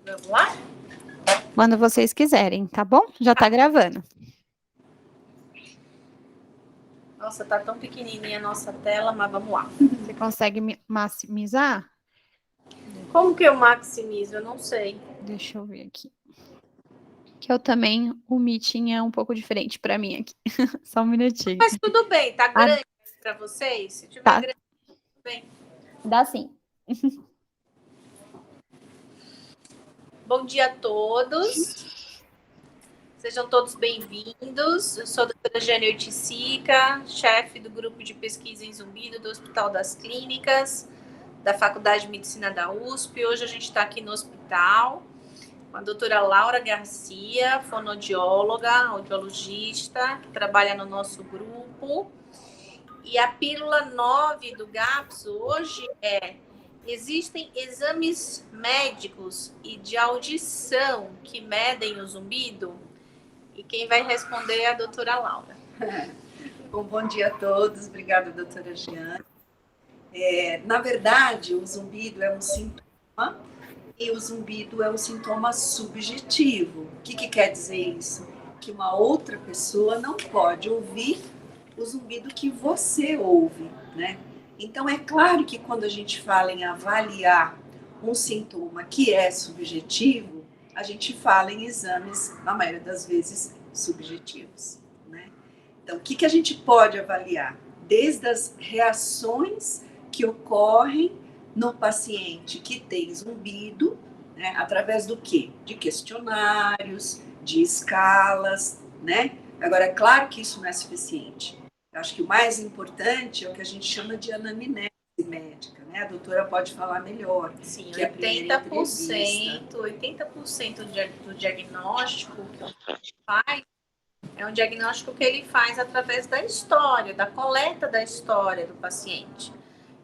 Vamos lá? Quando vocês quiserem, tá bom? Já tá gravando. Nossa, tá tão pequenininha a nossa tela, mas vamos lá. Você consegue maximizar? Como que eu maximizo? Eu não sei. Deixa eu ver aqui. Que eu também, o meeting é um pouco diferente para mim aqui. Só um minutinho. Mas tudo bem, tá grande para vocês? Se tiver Tá. grande, tudo bem. Dá sim. Bom dia a todos. Sejam todos bem-vindos. Eu sou a doutora Jane Oiticica, chefe do grupo de pesquisa em zumbido do Hospital das Clínicas, da Faculdade de Medicina da USP. Hoje a gente está aqui no hospital com a doutora Laura Garcia, fonoaudióloga, audiologista, que trabalha no nosso grupo. E a pílula 9 do GAPS hoje é: existem exames médicos e de audição que medem o zumbido? E quem vai responder é a doutora Laura. Bom dia a todos, obrigada, doutora Giane. Na verdade, o zumbido é um sintoma e o zumbido é um sintoma subjetivo. O que quer dizer isso? Que uma outra pessoa não pode ouvir o zumbido que você ouve, né? Então, é claro que quando a gente fala em avaliar um sintoma que é subjetivo, a gente fala em exames, na maioria das vezes, subjetivos, né? Então, o que a gente pode avaliar? Desde as reações que ocorrem no paciente que tem zumbido, né, através do quê? De questionários, de escalas, né? Agora, é claro que isso não é suficiente. Eu acho que o mais importante é o que a gente chama de anamnese médica, né? A doutora pode falar melhor. Sim, que 80% do diagnóstico que o paciente faz é um diagnóstico que ele faz através da história, da coleta da história do paciente.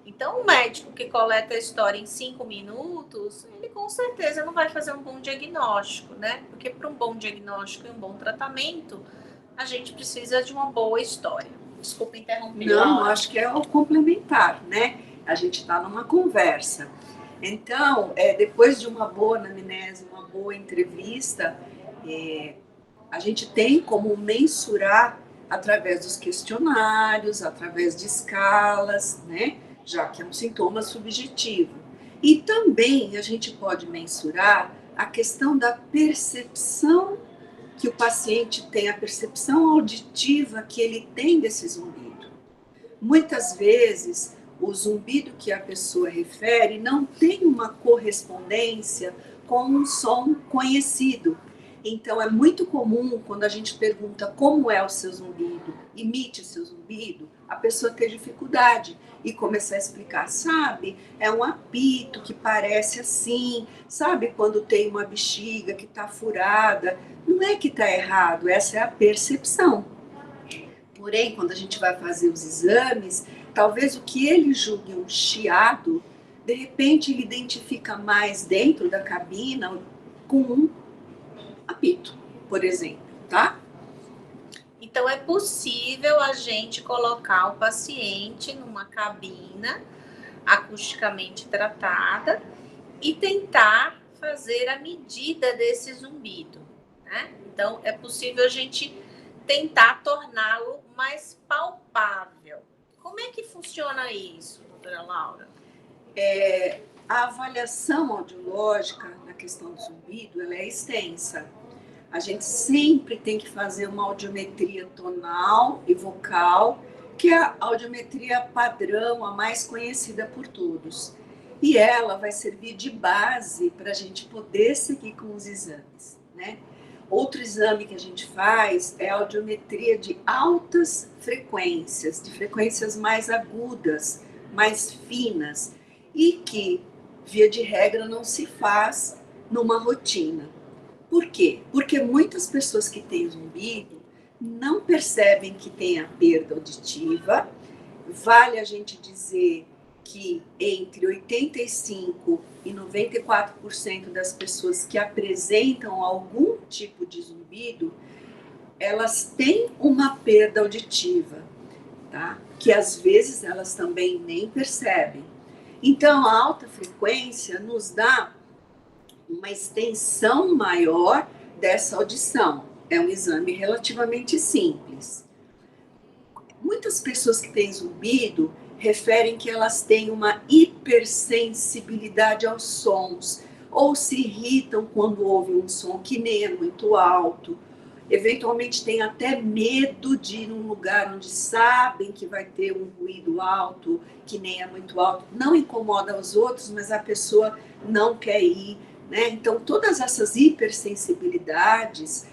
Então, o médico que coleta a história em 5 minutos, ele com certeza não vai fazer um bom diagnóstico, né? Porque para um bom diagnóstico e um bom tratamento, a gente precisa de uma boa história. Desculpa interromper. Não, acho que é o complementar, né? A gente está numa conversa. Então, depois de uma boa anamnese, uma boa entrevista, a gente tem como mensurar através dos questionários, através de escalas, né? Já que é um sintoma subjetivo. E também a gente pode mensurar a questão da percepção que o paciente tem, a percepção auditiva que ele tem desse zumbido. Muitas vezes, o zumbido que a pessoa refere não tem uma correspondência com um som conhecido. Então, é muito comum, quando a gente pergunta como é o seu zumbido, imite o seu zumbido, a pessoa ter dificuldade e começar a explicar, sabe? É um apito que parece assim, sabe quando tem uma bexiga que está furada? Não é que está errado, essa é a percepção. Porém, quando a gente vai fazer os exames, talvez o que ele julgue um chiado, de repente ele identifica mais dentro da cabina com um apito, por exemplo, tá? Então, é possível a gente colocar o paciente numa cabina acusticamente tratada e tentar fazer a medida desse zumbido, né? Então, é possível a gente tentar torná-lo mais palpável. Como é que funciona isso, doutora Laura? A avaliação audiológica na questão do zumbido, ela é extensa. A gente sempre tem que fazer uma audiometria tonal e vocal, que é a audiometria padrão, a mais conhecida por todos. E ela vai servir de base para a gente poder seguir com os exames, né? Outro exame que a gente faz é a audiometria de altas frequências, de frequências mais agudas, mais finas, e que, via de regra, não se faz numa rotina. Por quê? Porque muitas pessoas que têm zumbido não percebem que tem a perda auditiva. Vale a gente dizer que entre 85% e 94% das pessoas que apresentam algum tipo de zumbido, elas têm uma perda auditiva, tá? Que às vezes elas também nem percebem. Então, a alta frequência nos dá uma extensão maior dessa audição. É um exame relativamente simples. Muitas pessoas que têm zumbido referem que elas têm uma hipersensibilidade aos sons, ou se irritam quando ouvem um som que nem é muito alto, eventualmente têm até medo de ir num lugar onde sabem que vai ter um ruído alto, que nem é muito alto, não incomoda os outros, mas a pessoa não quer ir, né? Então, todas essas hipersensibilidades,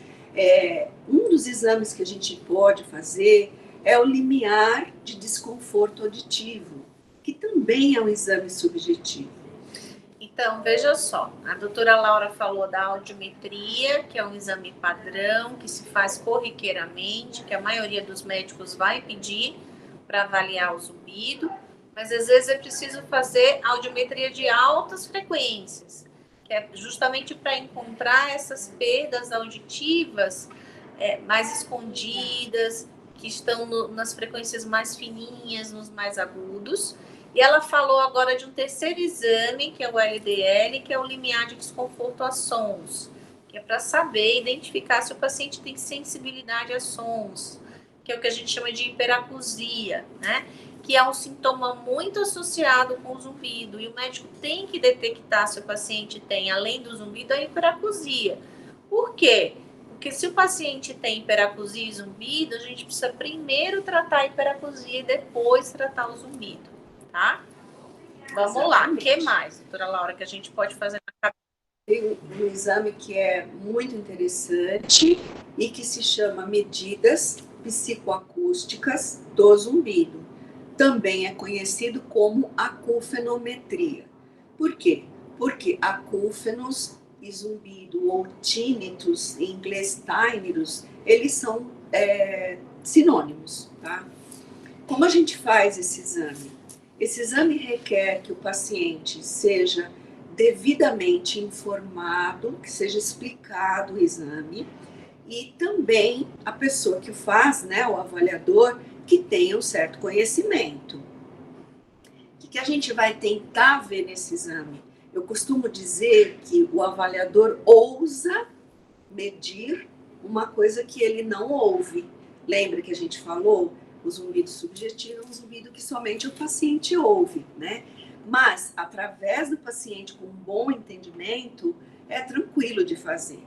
um dos exames que a gente pode fazer é o limiar de desconforto auditivo, que também é um exame subjetivo. Então, veja só, a doutora Laura falou da audiometria, que é um exame padrão, que se faz corriqueiramente, que a maioria dos médicos vai pedir para avaliar o zumbido, mas às vezes é preciso fazer audiometria de altas frequências, que é justamente para encontrar essas perdas auditivas mais escondidas, que estão nas frequências mais fininhas, nos mais agudos. E ela falou agora de um terceiro exame, que é o LDL, que é o limiar de desconforto a sons, que é para saber identificar se o paciente tem sensibilidade a sons, que é o que a gente chama de hiperacusia, né? Que é um sintoma muito associado com o zumbido. E o médico tem que detectar se o paciente tem, além do zumbido, a hiperacusia. Por quê? Porque se o paciente tem hiperacusia e zumbido, a gente precisa primeiro tratar a hiperacusia e depois tratar o zumbido. Tá? Vamos lá, o que mais, doutora Laura, que a gente pode fazer na cabeça? Tem um exame que é muito interessante e que se chama medidas psicoacústicas do zumbido. Também é conhecido como acúfenometria. Por quê? Porque acúfenos e zumbido, ou tinnitus, em inglês tinnitus, eles são sinônimos, tá? Como a gente faz esse exame? Esse exame requer que o paciente seja devidamente informado, que seja explicado o exame, e também a pessoa que o faz, né, o avaliador, que tenha um certo conhecimento. O que a gente vai tentar ver nesse exame? Eu costumo dizer que o avaliador ousa medir uma coisa que ele não ouve. Lembra que a gente falou? O zumbido subjetivo é um zumbido que somente o paciente ouve, né? Mas, através do paciente com um bom entendimento, é tranquilo de fazer.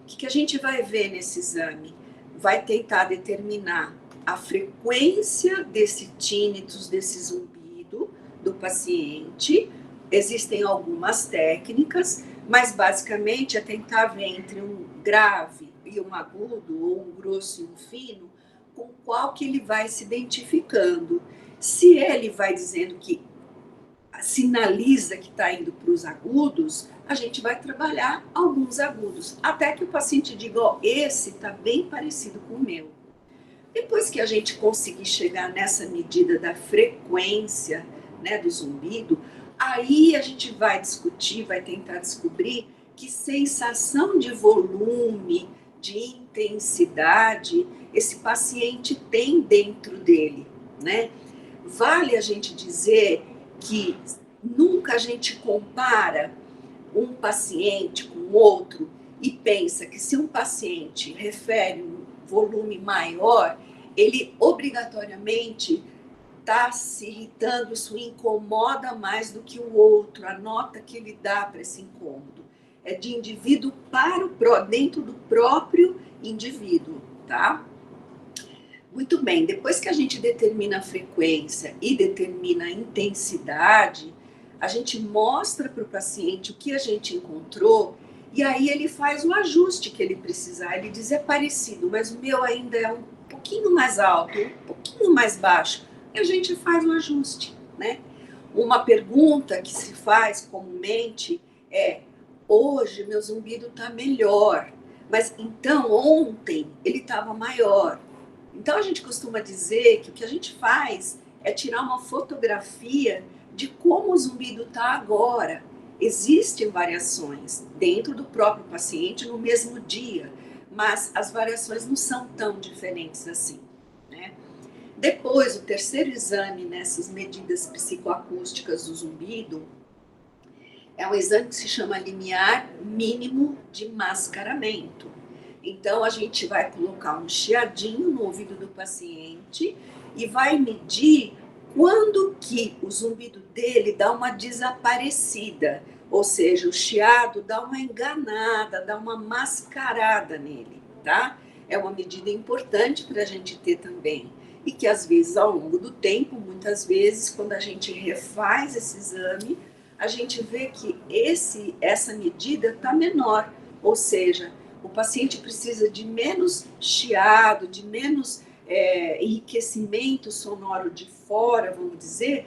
O que a gente vai ver nesse exame? Vai tentar determinar a frequência desse tinnitus, desse zumbido do paciente. Existem algumas técnicas, mas basicamente é tentar ver entre um grave e um agudo, ou um grosso e um fino, com qual que ele vai se identificando. Se ele vai dizendo que sinaliza que está indo para os agudos, a gente vai trabalhar alguns agudos, até que o paciente diga, ó, esse está bem parecido com o meu. Depois que a gente conseguir chegar nessa medida da frequência, né, do zumbido, aí a gente vai discutir, vai tentar descobrir que sensação de volume, de intensidade esse paciente tem dentro dele, né? Vale a gente dizer que nunca a gente compara um paciente com outro e pensa que se um paciente refere um volume maior, ele obrigatoriamente está se irritando, isso incomoda mais do que o outro, a nota que ele dá para esse incômodo. É de indivíduo para dentro do próprio indivíduo, tá? Muito bem, depois que a gente determina a frequência e determina a intensidade, a gente mostra para o paciente o que a gente encontrou e aí ele faz o ajuste que ele precisar. Ele diz, é parecido, mas o meu ainda é um pouquinho mais alto, um pouquinho mais baixo. E a gente faz o ajuste, né? Uma pergunta que se faz comumente é, hoje meu zumbido está melhor, mas então ontem ele estava maior. Então a gente costuma dizer que o que a gente faz é tirar uma fotografia de como o zumbido está agora. Existem variações dentro do próprio paciente no mesmo dia, mas as variações não são tão diferentes assim, né? Depois, o terceiro exame nessas medidas psicoacústicas do zumbido É um exame que se chama limiar mínimo de mascaramento. Então, a gente vai colocar um chiadinho no ouvido do paciente e vai medir quando que o zumbido dele dá uma desaparecida, ou seja, o chiado dá uma enganada, dá uma mascarada nele, tá? É uma medida importante para a gente ter também. E que, às vezes, ao longo do tempo, muitas vezes, quando a gente refaz esse exame, a gente vê que essa medida está menor, ou seja, o paciente precisa de menos chiado, de menos enriquecimento sonoro de fora, vamos dizer,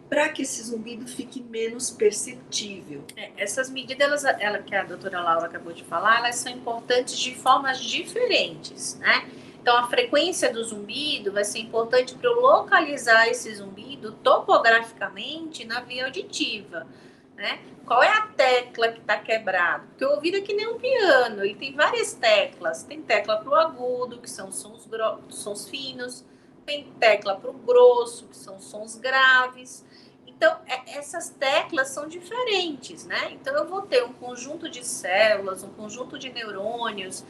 para que esse zumbido fique menos perceptível. Essas medidas, ela que a doutora Laura acabou de falar, elas são importantes de formas diferentes, né? Então, a frequência do zumbido vai ser importante para eu localizar esse zumbido topograficamente na via auditiva, né? Qual é a tecla que está quebrada? Porque o ouvido é que nem um piano, ele tem várias teclas. Tem tecla para o agudo, que são sons finos. Tem tecla para o grosso, que são sons graves. Então, essas teclas são diferentes, né? Então, eu vou ter um conjunto de células, um conjunto de neurônios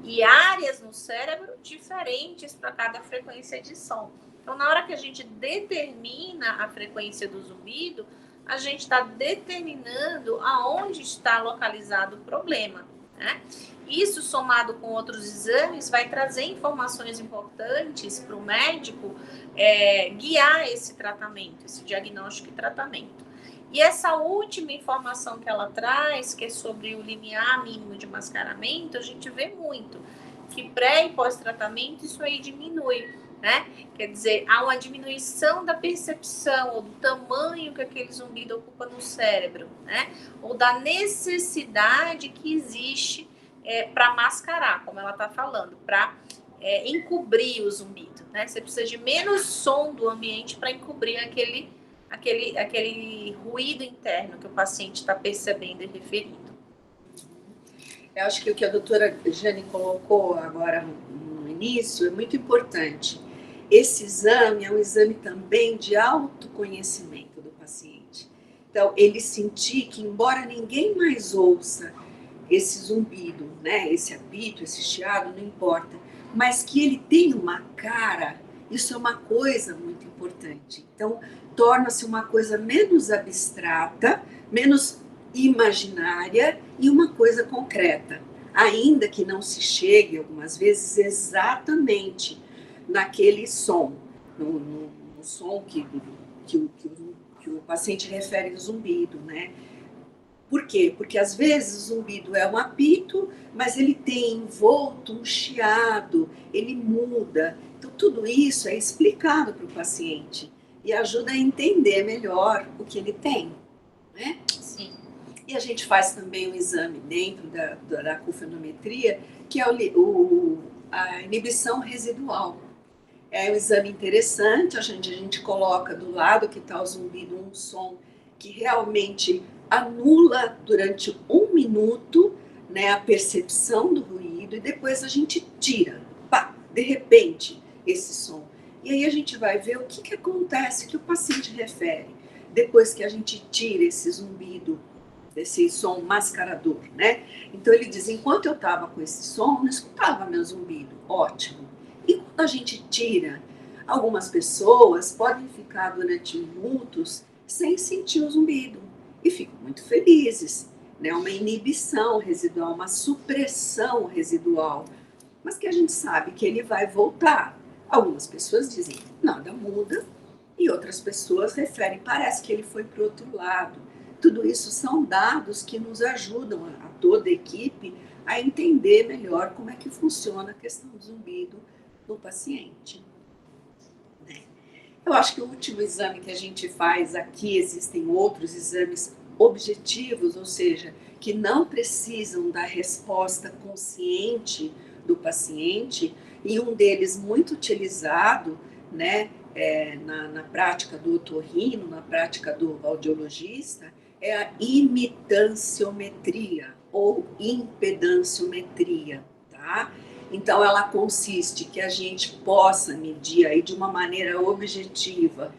e áreas no cérebro diferentes para cada frequência de som. Então, na hora que a gente determina a frequência do zumbido, a gente está determinando aonde está localizado o problema, né? Isso, somado com outros exames, vai trazer informações importantes para o médico guiar esse tratamento, esse diagnóstico e tratamento. E essa última informação que ela traz, que é sobre o limiar mínimo de mascaramento, a gente vê muito que pré- e pós-tratamento isso aí diminui, né? Quer dizer, há uma diminuição da percepção ou do tamanho que aquele zumbido ocupa no cérebro, né? Ou da necessidade que existe para mascarar, como ela está falando, para encobrir o zumbido, né? Você precisa de menos som do ambiente para encobrir aquele ruído interno que o paciente está percebendo e referindo. Eu acho que o que a doutora Jane colocou agora no início é muito importante. Esse exame é um exame também de autoconhecimento do paciente. Então, ele sentir que, embora ninguém mais ouça esse zumbido, né, esse apito, esse chiado, não importa, mas que ele tem uma cara, isso é uma coisa muito importante. Então, torna-se uma coisa menos abstrata, menos imaginária e uma coisa concreta, ainda que não se chegue algumas vezes exatamente naquele som, no som que o paciente refere ao zumbido, né? Por quê? Porque às vezes o zumbido é um apito, mas ele tem envolto um chiado, ele muda. Então tudo isso é explicado para o paciente e ajuda a entender melhor o que ele tem, né? Sim. E a gente faz também um exame dentro da acufenometria, que é a inibição residual. É um exame interessante, a gente coloca do lado que está o zumbido um som que realmente anula durante 1 minuto, né, a percepção do ruído e depois a gente tira, pá, de repente, esse som. E aí a gente vai ver o que acontece, que o paciente refere, depois que a gente tira esse zumbido, esse som mascarador, né? Então ele diz, enquanto eu estava com esse som, não escutava meu zumbido, ótimo. E quando a gente tira, algumas pessoas podem ficar durante minutos sem sentir o zumbido e ficam muito felizes, né? Uma inibição residual, uma supressão residual, mas que a gente sabe que ele vai voltar. Algumas pessoas dizem, nada muda, e outras pessoas referem, parece que ele foi para o outro lado. Tudo isso são dados que nos ajudam a toda a equipe a entender melhor como é que funciona a questão do zumbido no paciente. Eu acho que o último exame que a gente faz aqui, existem outros exames objetivos, ou seja, que não precisam da resposta consciente do paciente, e um deles muito utilizado, né, na prática do otorrino, na prática do audiologista, é a imitanciometria ou impedanciometria, tá? Então, ela consiste que a gente possa medir aí de uma maneira objetiva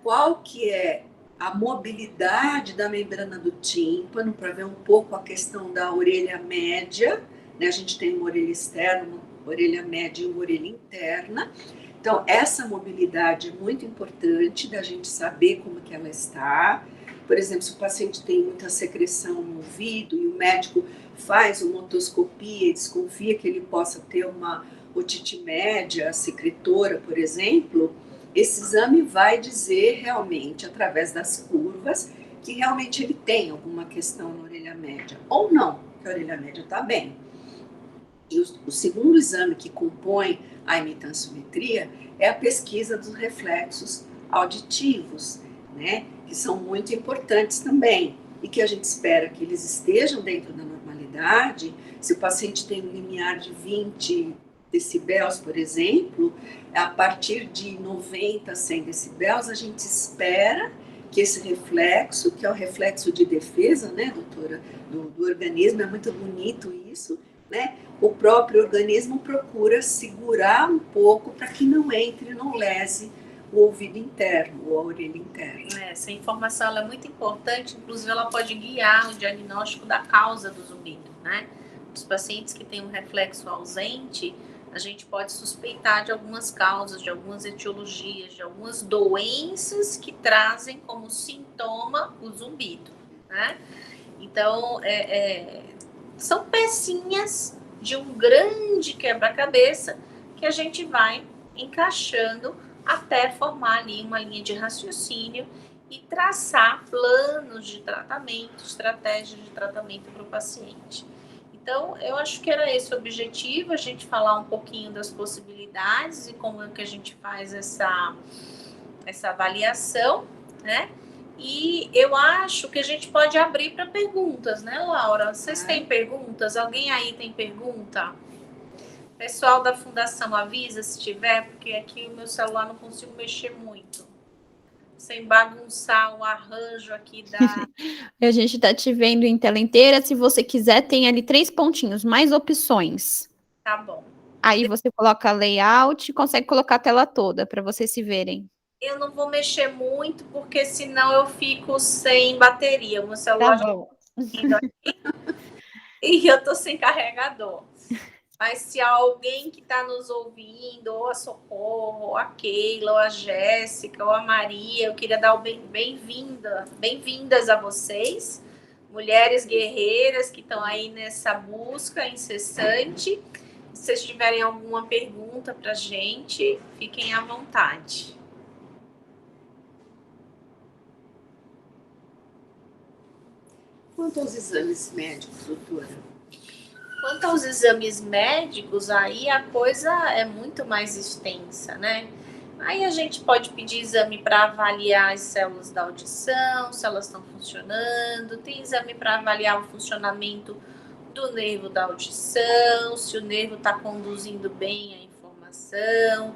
qual que é a mobilidade da membrana do tímpano, para ver um pouco a questão da orelha média, né? A gente tem uma orelha externa, uma orelha média e uma orelha interna. Então, essa mobilidade é muito importante da gente saber como que ela está. Por exemplo, se o paciente tem muita secreção no ouvido e o médico faz uma otoscopia e desconfia que ele possa ter uma otite média secretora, por exemplo, esse exame vai dizer realmente, através das curvas, que realmente ele tem alguma questão na orelha média. Ou não, que a orelha média está bem. E o segundo exame que compõe a imitanciometria é a pesquisa dos reflexos auditivos, né? Que são muito importantes também e que a gente espera que eles estejam dentro da normalidade. Se o paciente tem um limiar de 20 decibéis, por exemplo, a partir de 90 a 100 decibéis, a gente espera que esse reflexo, que é o reflexo de defesa, né, doutora, do organismo, é muito bonito isso, né? O próprio organismo procura segurar um pouco para que não entre, não lese o ouvido interno ou a orelha interna. Essa informação ela é muito importante, inclusive ela pode guiar o diagnóstico da causa do zumbido, né? Os pacientes que têm um reflexo ausente, a gente pode suspeitar de algumas causas, de algumas etiologias, de algumas doenças que trazem como sintoma o zumbido, né? Então, são pecinhas de um grande quebra-cabeça que a gente vai encaixando até formar ali uma linha de raciocínio e traçar planos de tratamento, estratégias de tratamento para o paciente. Então, eu acho que era esse o objetivo, a gente falar um pouquinho das possibilidades e como é que a gente faz essa avaliação, né? E eu acho que a gente pode abrir para perguntas, né, Laura? Vocês têm perguntas? Alguém aí tem pergunta? Pessoal da Fundação avisa se tiver, porque aqui o meu celular não consigo mexer muito. Sem bagunçar o arranjo aqui da... A gente tá te vendo em tela inteira. Se você quiser, tem ali 3 pontinhos, mais opções. Tá bom. Aí você coloca layout e consegue colocar a tela toda para vocês se verem. Eu não vou mexer muito, porque senão eu fico sem bateria. O meu celular Tá bom. já aqui, e eu tô sem carregador. Mas se alguém que está nos ouvindo, ou a Socorro, ou a Keila, ou a Jéssica, ou a Maria, eu queria dar o bem-vindas a vocês, mulheres guerreiras que estão aí nessa busca incessante. Se vocês tiverem alguma pergunta para a gente, fiquem à vontade. Quanto aos exames médicos, doutora? Quanto aos exames médicos, aí a coisa é muito mais extensa, né? Aí a gente pode pedir exame para avaliar as células da audição, se elas estão funcionando. Tem exame para avaliar o funcionamento do nervo da audição, se o nervo está conduzindo bem a informação.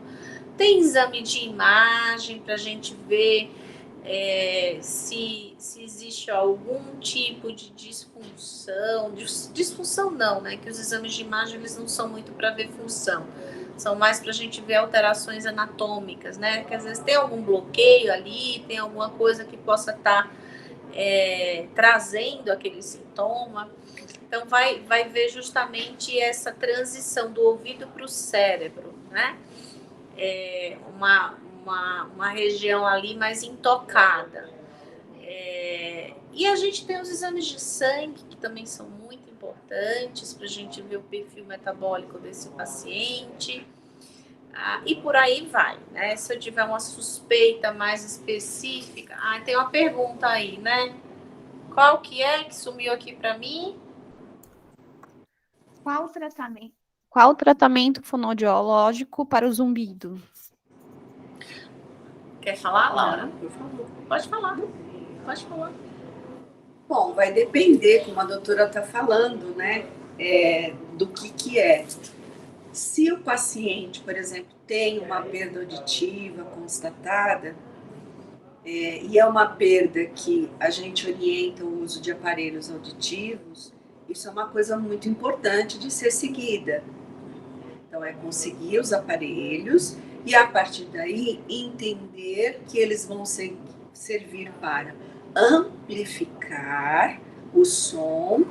Tem exame de imagem para a gente ver se existe algum tipo de disfunção. Disfunção não, né? Que os exames de imagem eles não são muito para ver função. São mais para a gente ver alterações anatômicas, né? Que às vezes tem algum bloqueio ali, tem alguma coisa que possa estar trazendo aquele sintoma. Então, vai ver justamente essa transição do ouvido para o cérebro, né? Uma região ali mais intocada. E a gente tem os exames de sangue, que também são muito importantes para a gente ver o perfil metabólico desse paciente. E por aí vai, né? Se eu tiver uma suspeita mais específica... tem uma pergunta aí, né? Qual que é que sumiu aqui para mim? Qual o tratamento fonoaudiológico para o zumbido? Quer falar, Laura? Por favor. Pode falar. Bom, vai depender, como a doutora está falando, né? Do que é. Se o paciente, por exemplo, tem uma perda auditiva constatada, e é uma perda que a gente orienta o uso de aparelhos auditivos, isso é uma coisa muito importante de ser seguida. Então, é conseguir os aparelhos e, a partir daí, entender que eles vão ser servir para amplificar o som,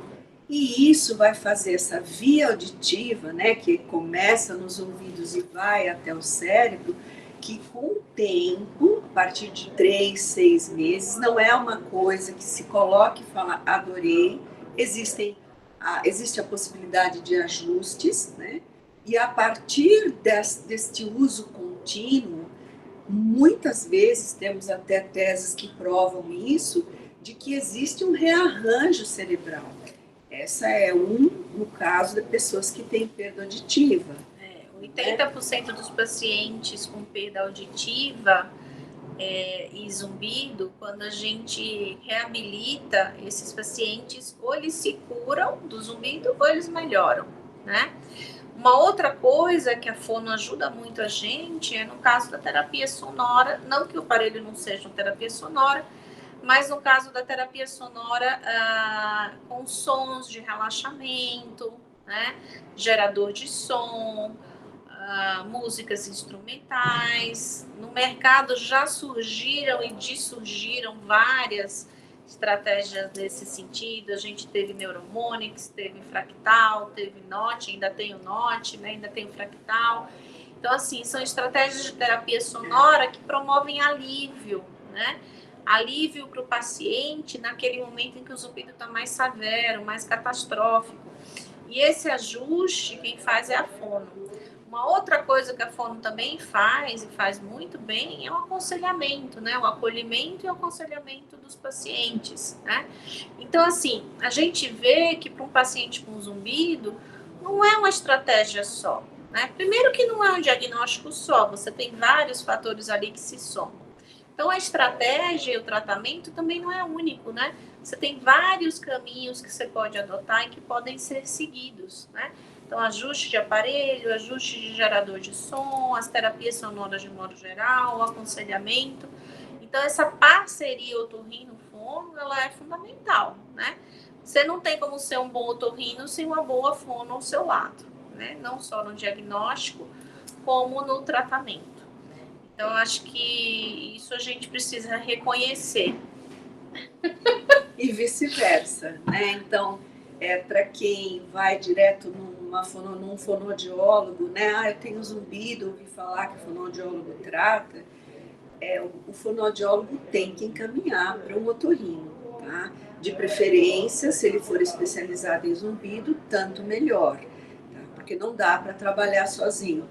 e isso vai fazer essa via auditiva, né, que começa nos ouvidos e vai até o cérebro, que com o tempo, a partir de 3, 6 meses, não é uma coisa que se coloque e fala, adorei, existe a possibilidade de ajustes, né, e a partir deste uso contínuo, muitas vezes temos até teses que provam isso, de que existe um rearranjo cerebral. Essa é no caso de pessoas que têm perda auditiva. 80% dos pacientes com perda auditiva e zumbido, quando a gente reabilita esses pacientes, ou eles se curam do zumbido ou eles melhoram, né? Uma outra coisa que a fono ajuda muito a gente é no caso da terapia sonora, não que o aparelho não seja uma terapia sonora, mas no caso da terapia sonora com sons de relaxamento, né? Gerador de som, músicas instrumentais. No mercado já surgiram e dissurgiram várias estratégias nesse sentido. A gente teve Neuromonics, teve Fractal, teve Note, ainda tem o Note, né? Ainda tem o Fractal. Então, assim, são estratégias de terapia sonora que promovem alívio, né? Alívio para o paciente naquele momento em que o zumbido está mais severo, mais catastrófico. E esse ajuste, quem faz é a fono. Uma outra coisa que a fono também faz, e faz muito bem, é o aconselhamento, né? O acolhimento e o aconselhamento dos pacientes, né? Então, assim, a gente vê que para um paciente com zumbido, não é uma estratégia só, né? Primeiro que não é um diagnóstico só, você tem vários fatores ali que se somam. Então, a estratégia e o tratamento também não é único, né? Você tem vários caminhos que você pode adotar e que podem ser seguidos, né? Então, ajuste de aparelho, ajuste de gerador de som, as terapias sonoras de modo geral, o aconselhamento. Então, essa parceria otorrino-fono, ela é fundamental, né? Você não tem como ser um bom otorrino sem uma boa fono ao seu lado, né? Não só no diagnóstico, como no tratamento. Então, acho que isso a gente precisa reconhecer. E vice-versa, né? Então, para quem vai direto num fonoaudiólogo, né? Eu tenho zumbido, ouvi falar que o fonoaudiólogo trata. O fonoaudiólogo tem que encaminhar para um otorrino, tá? De preferência, se ele for especializado em zumbido, tanto melhor, tá? Porque não dá para trabalhar sozinho.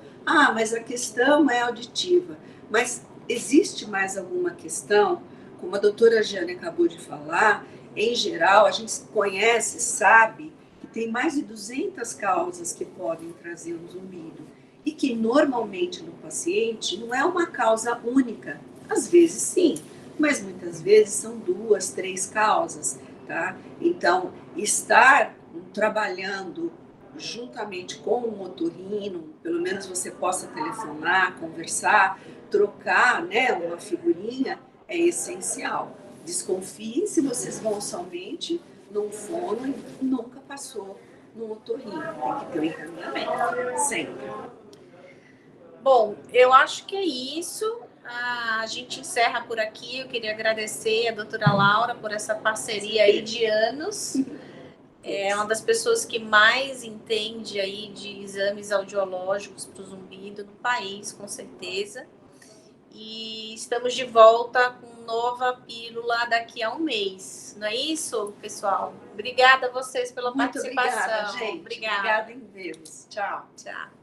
Mas a questão é auditiva. Mas existe mais alguma questão? Como a doutora Jane acabou de falar, em geral, a gente conhece, sabe, que tem mais de 200 causas que podem trazer um zumbido. E que normalmente no paciente não é uma causa única. Às vezes sim, mas muitas vezes são 2, 3 causas, tá? Então, estar trabalhando juntamente com um otorrino, pelo menos você possa telefonar, conversar, trocar, né, uma figurinha, é essencial. Desconfie se vocês vão somente num fono e nunca passou no otorrino. Tem que ter um encaminhamento, sempre. Bom, eu acho que é isso. A gente encerra por aqui. Eu queria agradecer a doutora Laura por essa parceria aí de anos. É uma das pessoas que mais entende aí de exames audiológicos para o zumbido no país, com certeza. E estamos de volta com nova pílula daqui a um mês. Não é isso, pessoal? Obrigada a vocês pela participação. Obrigada, gente. Obrigada. Obrigada em vê-los. Tchau. Tchau.